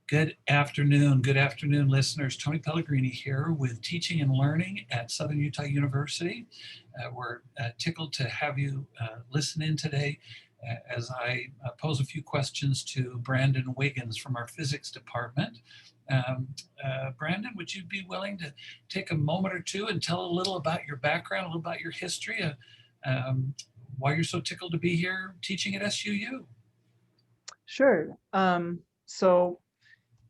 Good afternoon, listeners. Tony Pellegrini here with Teaching and Learning at Southern Utah University. We're tickled to have you listen in today as I pose a few questions to Brandon Wiggins from our physics department. Brandon, would you be willing to take a moment or two and tell a little about your background, a little about your history, why you're so tickled to be here teaching at SUU? Sure. So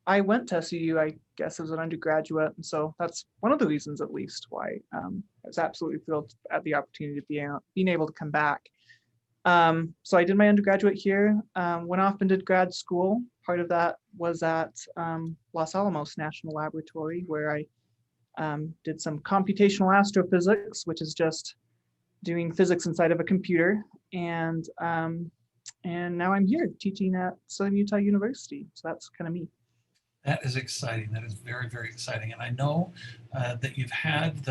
I went to SUU, I guess, as an undergraduate, and so that's one of the reasons, at least, why I was absolutely thrilled at the opportunity to being able to come back. So I did my undergraduate here, went off and did grad school. Part of that was at Los Alamos National Laboratory, where I did some computational astrophysics, which is just doing physics inside of a computer, and now I'm here teaching at Southern Utah University. So that's kind of me. That is exciting. That is very, very exciting. And I know that you've had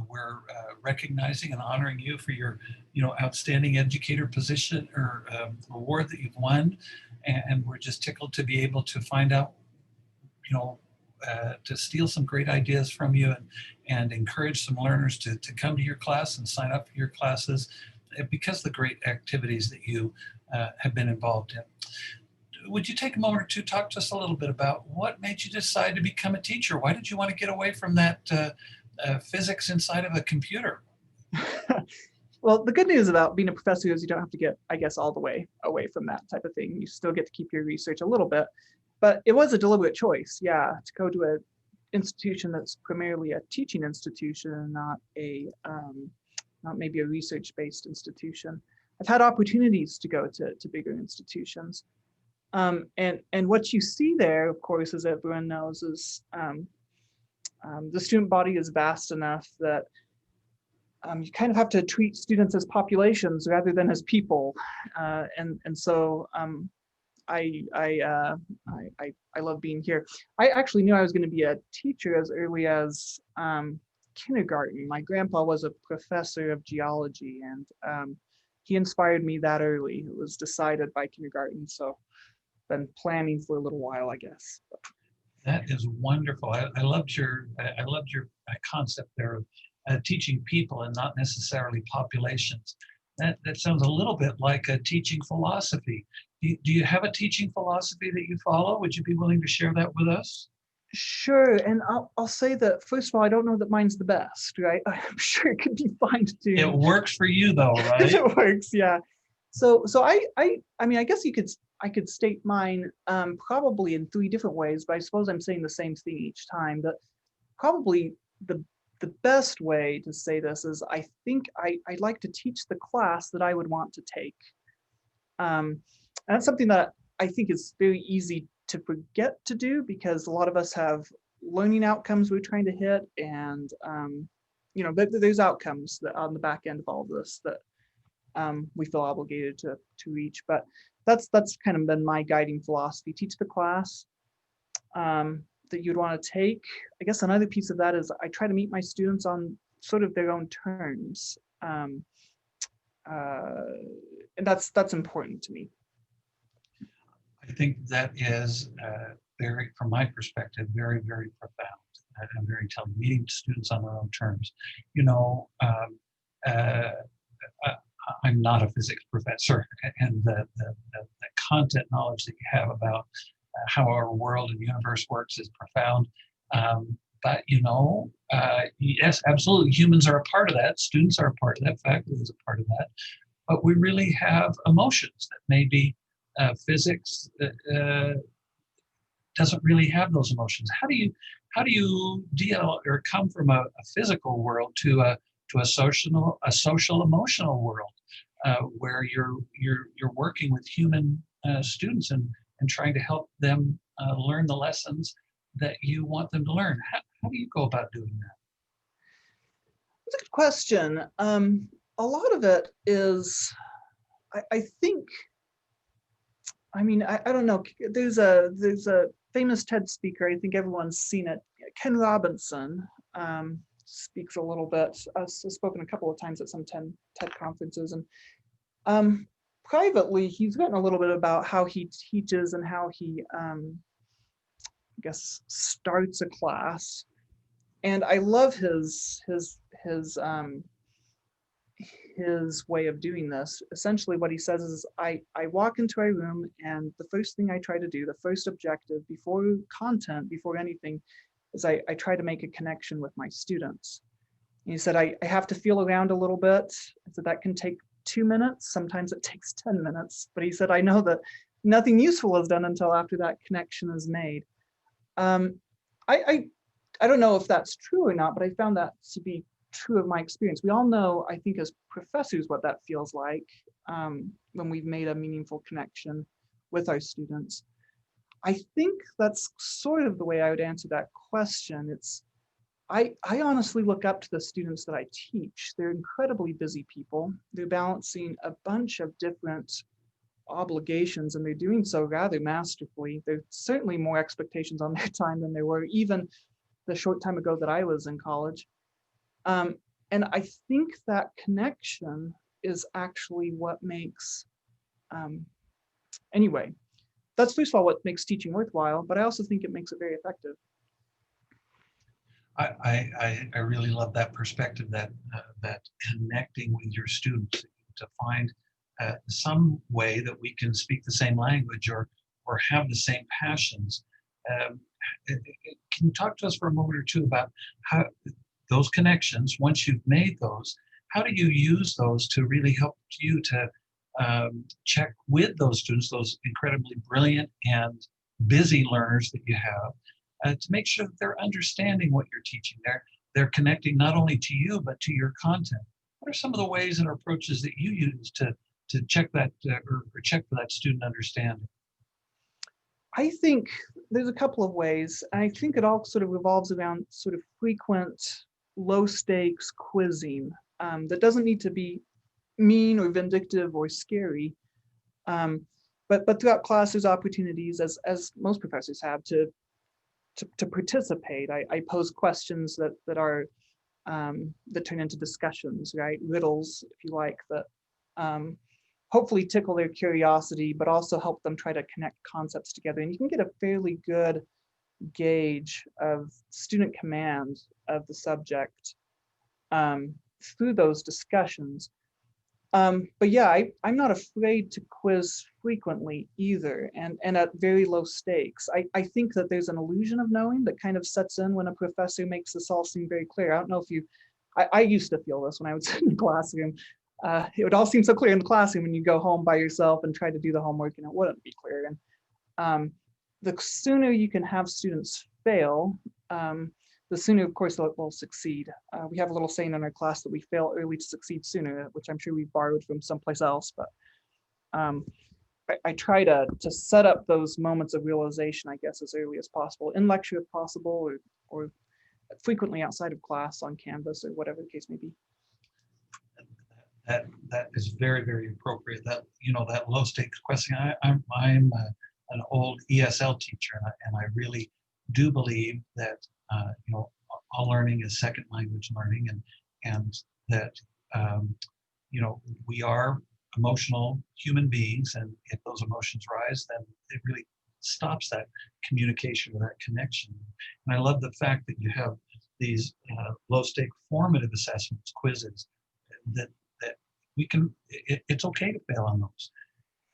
we're recognizing and honoring you for your, outstanding educator position or award that you've won. And we're just tickled to be able to find out, to steal some great ideas from you and encourage some learners to come to your class and sign up for your classes because of the great activities that you have been involved in. Would you take a moment or two, talk to us a little bit about what made you decide to become a teacher? Why did you want to get away from that physics inside of a computer? Well, the good news about being a professor is you don't have to get, I guess, all the way away from that type of thing. You still get to keep your research a little bit, but it was a deliberate choice, to go to an institution that's primarily a teaching institution and not maybe a research-based institution. I've had opportunities to go to bigger institutions. And what you see there, of course, as everyone knows, is the student body is vast enough that you kind of have to treat students as populations rather than as people, and so I love being here. I actually knew I was going to be a teacher as early as kindergarten. My grandpa was a professor of geology, and he inspired me that early. It was decided by kindergarten, so been planning for a little while, I guess. That is wonderful. I loved your concept there of teaching people and not necessarily populations. That sounds a little bit like a teaching philosophy. Do you have a teaching philosophy that you follow? Would you be willing to share that with us? Sure, and I'll say that first of all, I don't know that mine's the best, right? I'm sure it could be fine too. It works for you though, right? It works, yeah. So I mean, I guess I could state mine probably in three different ways, but I suppose I'm saying the same thing each time. But probably the best way to say this is I think I'd like to teach the class that I would want to take. And that's something that I think is very easy to forget to do because a lot of us have learning outcomes we're trying to hit, and there's outcomes that on the back end of all of this that we feel obligated to reach. But that's kind of been my guiding philosophy: teach the class that you'd want to take. I guess another piece of that is I try to meet my students on sort of their own terms, and that's important to me. I think that is very, from my perspective, very, very profound and very telling. Meeting students on their own terms. I'm not a physics professor, and the content knowledge that you have about how our world and universe works is profound. But yes, absolutely, humans are a part of that. Students are a part of that. Faculty is a part of that. But we really have emotions that maybe physics doesn't really have those emotions. How do you deal or come from a physical world to a social emotional world where you're working with human students and trying to help them learn the lessons that you want them to learn? How do you go about doing that? That's a good question. A lot of it is, I think, I mean, I don't know. There's a famous TED speaker. I think everyone's seen it. Ken Robinson speaks a little bit. I've spoken a couple of times at some TED conferences, and privately, he's written a little bit about how he teaches and how he, I guess, starts a class. And I love his way of doing this. Essentially, what he says is, I walk into a room, and the first thing I try to do, the first objective before content, before anything, is I try to make a connection with my students. And he said, I have to feel around a little bit. So that can take 2 minutes. Sometimes it takes 10 minutes. But he said, I know that nothing useful is done until after that connection is made. Um, I, I don't know if that's true or not, but I found that to be true of my experience. We all know, I think, as professors, what that feels like when we've made a meaningful connection with our students. I think that's sort of the way I would answer that question. I honestly look up to the students that I teach. They're incredibly busy people. They're balancing a bunch of different obligations, and they're doing so rather masterfully. There's certainly more expectations on their time than there were even the short time ago that I was in college. And I think that connection is actually what makes, anyway, that's first of all what makes teaching worthwhile, but I also think it makes it very effective. I really love that perspective, that connecting with your students to find some way that we can speak the same language or have the same passions. Um, can you talk to us for a moment or two about how those connections, once you've made those, how do you use those to really help you to check with those students, those incredibly brilliant and busy learners that you have, to make sure that they're understanding what you're teaching. They're connecting not only to you, but to your content. What are some of the ways and approaches that you use to check that or check for that student understanding? I think there's a couple of ways. I think it all sort of revolves around sort of frequent, low stakes quizzing that doesn't need to be mean or vindictive or scary. But throughout class, there's opportunities, as most professors have, to participate. I pose questions that are that turn into discussions, right? Riddles, if you like, that hopefully tickle their curiosity, but also help them try to connect concepts together. And you can get a fairly good gauge of student command of the subject through those discussions. But yeah, I'm not afraid to quiz frequently either, and at very low stakes. I think that there's an illusion of knowing that kind of sets in when a professor makes this all seem very clear. I don't know if I used to feel this when I was in the classroom. It would all seem so clear in the classroom when you go home by yourself and try to do the homework, and it wouldn't be clear. And the sooner you can have students fail, the sooner, of course, they'll succeed. We have a little saying in our class that we fail early to succeed sooner, which I'm sure we borrowed from someplace else. But I try to set up those moments of realization, I guess, as early as possible, in lecture if possible, or frequently outside of class on Canvas or whatever the case may be. That is very, very appropriate. That that low stakes question. I'm an old ESL teacher, and I really do believe that all learning is second language learning, and that we are emotional human beings, and if those emotions rise, then it really stops that communication or that connection. And I love the fact that you have these low stake formative assessments, quizzes that we can. It's okay to fail on those.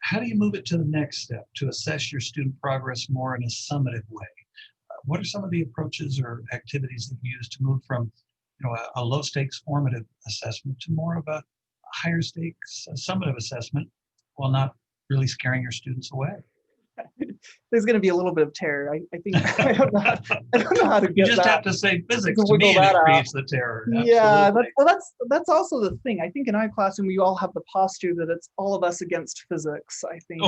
How do you move it to the next step to assess your student progress more in a summative way? What are some of the approaches or activities that you use to move from a low stakes formative assessment to more of a higher stakes summative assessment while not really scaring your students away? There's going to be a little bit of terror. I think I don't know how to get You just that. have to say physics To to me, wiggle and it that out. creates the terror. Yeah, Absolutely. that's also the thing. I think in our classroom we all have the posture that it's all of us against physics. I think,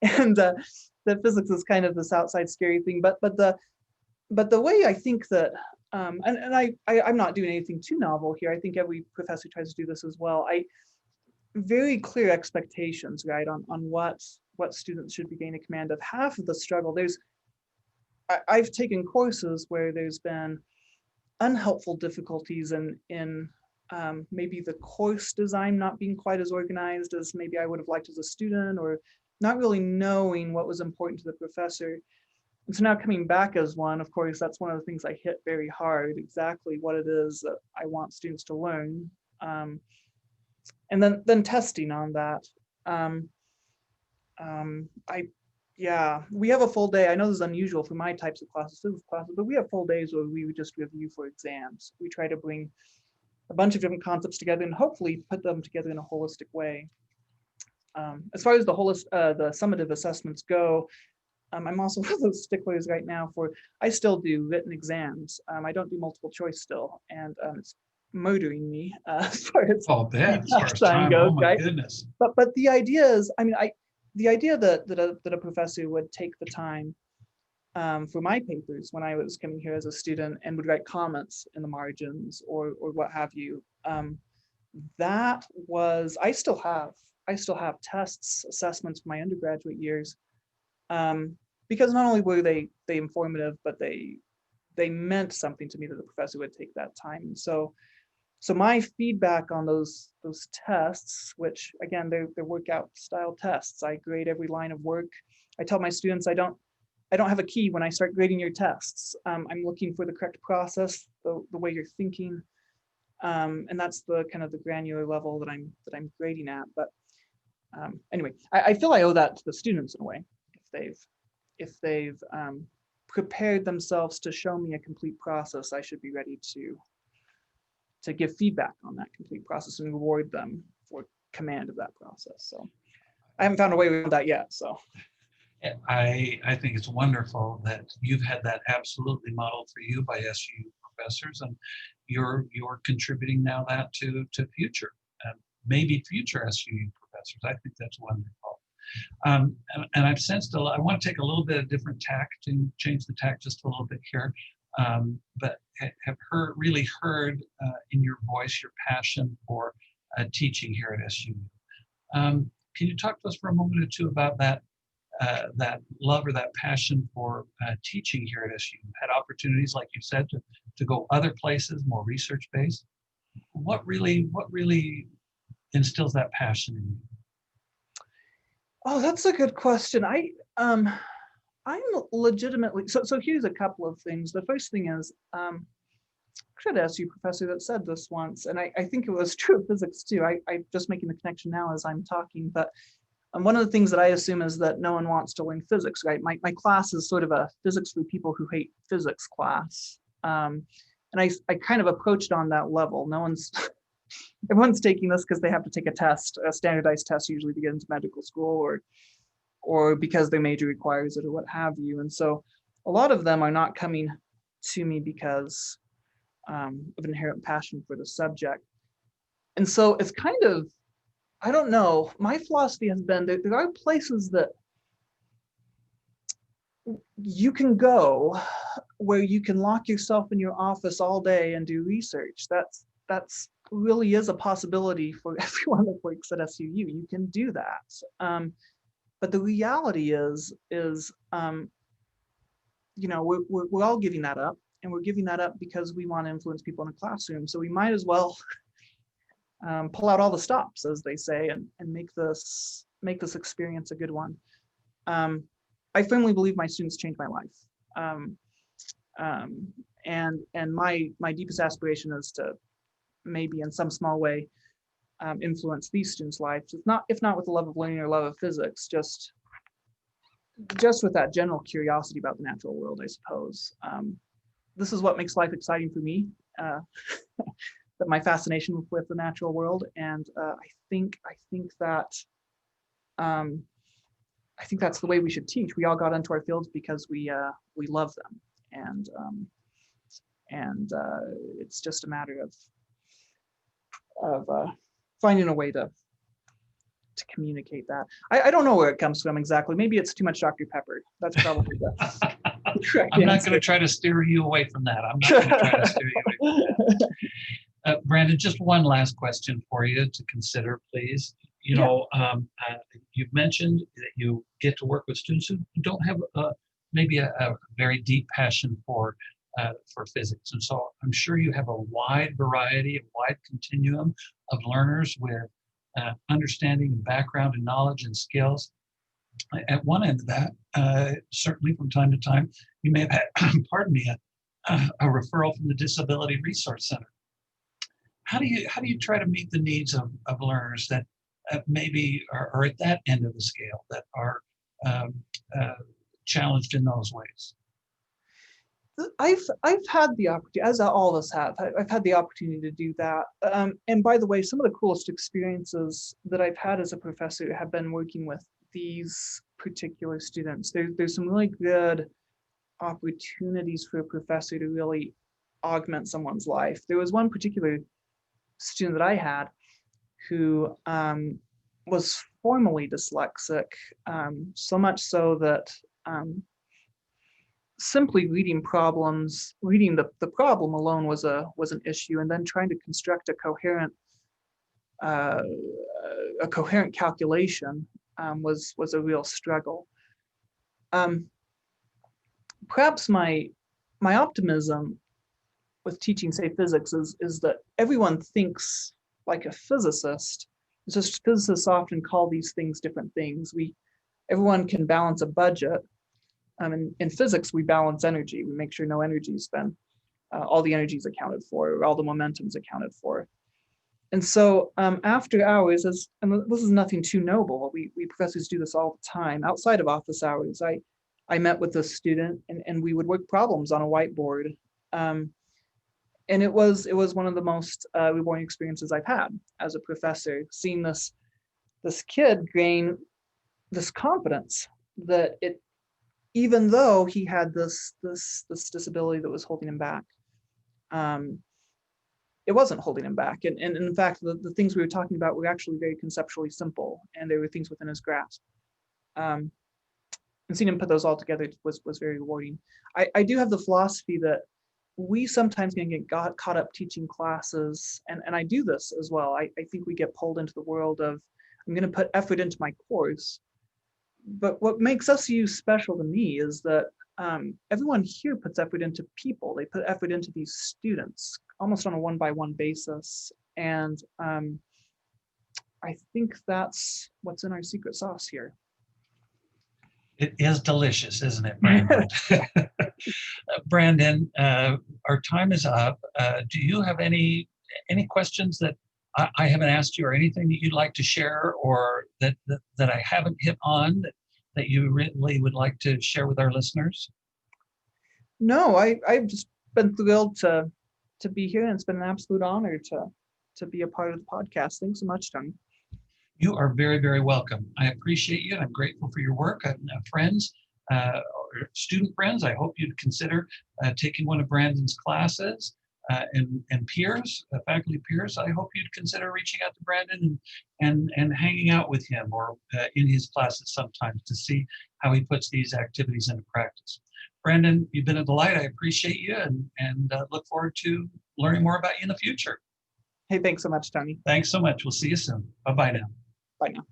and that physics is kind of this outside scary thing. But the way I think that, I'm not doing anything too novel here. I think every professor tries to do this as well. Very clear expectations, right, on what students should be gaining command of. Half of the struggle, I've taken courses where there's been unhelpful difficulties in maybe the course design not being quite as organized as maybe I would have liked as a student, or not really knowing what was important to the professor. And so now coming back as one, of course, that's one of the things I hit very hard, exactly what it is that I want students to learn. And then testing on that. Yeah, we have a full day. I know this is unusual for my types of classes, physics classes, but we have full days where we would just review for exams. We try to bring a bunch of different concepts together and hopefully put them together in a holistic way. As far as the summative assessments go, I'm also one of those sticklers right now for, I still do written exams. I don't do multiple choice still, and it's murdering me as far as Oh, bet, as far as time time, goes, oh my right? goodness. But the idea is, I mean, the idea that a professor would take the time for my papers when I was coming here as a student and would write comments in the margins or what have you. That was, I still have tests, assessments for my undergraduate years, because not only were they informative, but they meant something to me that the professor would take that time. And so my feedback on those tests, which again, they're workout style tests. I grade every line of work. I tell my students, I don't have a key when I start grading your tests. I'm looking for the correct process, the way you're thinking. And that's the kind of the granular level that I'm grading at. But anyway, I feel I owe that to the students in a way. If they've prepared themselves to show me a complete process, I should be ready to give feedback on that complete process and reward them for command of that process. So I haven't found a way around that yet. So I think it's wonderful that you've had that absolutely modeled for you by SU professors, and you're contributing now that to future, maybe future SU professors. I think that's wonderful. And I've sensed a lot. I want to take a little bit of different tack to change the tack just a little bit here, but have really heard in your voice your passion for teaching here at SU. Can you talk to us for a moment or two about that love or that passion for teaching here at SU? You've had opportunities, like you said, to go other places, more research-based. What really instills that passion in you? Oh, that's a good question. I'm legitimately, so here's a couple of things. The first thing is, I should ask you, professor, that said this once, and I think it was true of physics too. I'm just making the connection now as I'm talking, but one of the things that I assume is that no one wants to learn physics, right? My class is sort of a physics for people who hate physics class. And I kind of approached on that level. Everyone's taking this because they have to take a test, a standardized test usually to get into medical school, or because their major requires it or what have you. And so a lot of them are not coming to me because of an inherent passion for the subject. And so it's kind of, I don't know, my philosophy has been that there are places that you can go where you can lock yourself in your office all day and do research. That's really is a possibility for everyone that works at SUU. You can do that. But the reality is you know, we're all giving that up, and we're giving that up because we want to influence people in a classroom. So we might as well pull out all the stops, as they say, and make this experience a good one. I firmly believe my students changed my life. And my deepest aspiration is to maybe in some small way influence these students' lives, if not with the love of learning or love of physics, just with that general curiosity about the natural world, I suppose. This is what makes life exciting for me, that my fascination with the natural world, and I think that's the way we should teach. We all got into our fields because we love them, and it's just a matter of finding a way to communicate that. I don't know where it comes from exactly. Maybe it's too much Dr. Pepper. That's probably the correct I'm not answer. going to try to steer you away from that. I'm not going to try to steer you away from that. Brandon, just one last question for you to consider, please. You know, you've mentioned that you get to work with students who don't have maybe a very deep passion for for physics. And so I'm sure you have a wide variety, a wide continuum of learners with understanding and background and knowledge and skills. At one end of that, certainly from time to time, you may have had, pardon me, a referral from the Disability Resource Center. How do you try to meet the needs of learners that maybe are at that end of the scale, that are challenged in those ways? I've had the opportunity, as all of us have. I've had the opportunity to do that. And by the way, some of the coolest experiences that I've had as a professor have been working with these particular students. There's some really good opportunities for a professor to really augment someone's life. There was one particular student that I had who was formerly dyslexic, so much so that simply reading the problem alone was an issue, and then trying to construct a coherent calculation was a real struggle. Perhaps my optimism with teaching, say, physics is that everyone thinks like a physicist. It's just physicists often call these things different things. Everyone can balance a budget. In physics, we balance energy. We make sure no energy is spent. All the energy is accounted for, all the momentum is accounted for. And so after hours, and this is nothing too noble, we professors do this all the time. Outside of office hours, I met with a student and we would work problems on a whiteboard. And it was one of the most rewarding experiences I've had as a professor, seeing this kid gain this confidence that even though he had this disability that was holding him back, it wasn't holding him back. And in fact, the things we were talking about were actually very conceptually simple, and they were things within his grasp. And seeing him put those all together was very rewarding. I do have the philosophy that we sometimes can get caught up teaching classes, and I do this as well. I think we get pulled into the world of, I'm going to put effort into my course. But what makes SU special to me is that everyone here puts effort into people. They put effort into these students almost on a one-by-one basis. And I think that's what's in our secret sauce here. It is delicious, isn't it, Brandon? Brandon, our time is up. Do you have any questions that I haven't asked you, or anything that you'd like to share, or that I haven't hit on that you really would like to share with our listeners? No, I've just been thrilled to be here, and it's been an absolute honor to be a part of the podcast. Thanks so much, Tony. You are very, very welcome. I appreciate you, and I'm grateful for your work. Friends, or student friends, I hope you'd consider taking one of Brandon's classes, and peers, faculty peers. I hope you'd consider reaching out to Brandon and hanging out with him, or in his classes sometimes, to see how he puts these activities into practice. Brandon, you've been a delight. I appreciate you, and look forward to learning more about you in the future. Hey, thanks so much, Tony. Thanks so much. We'll see you soon. Bye-bye now. Bye now.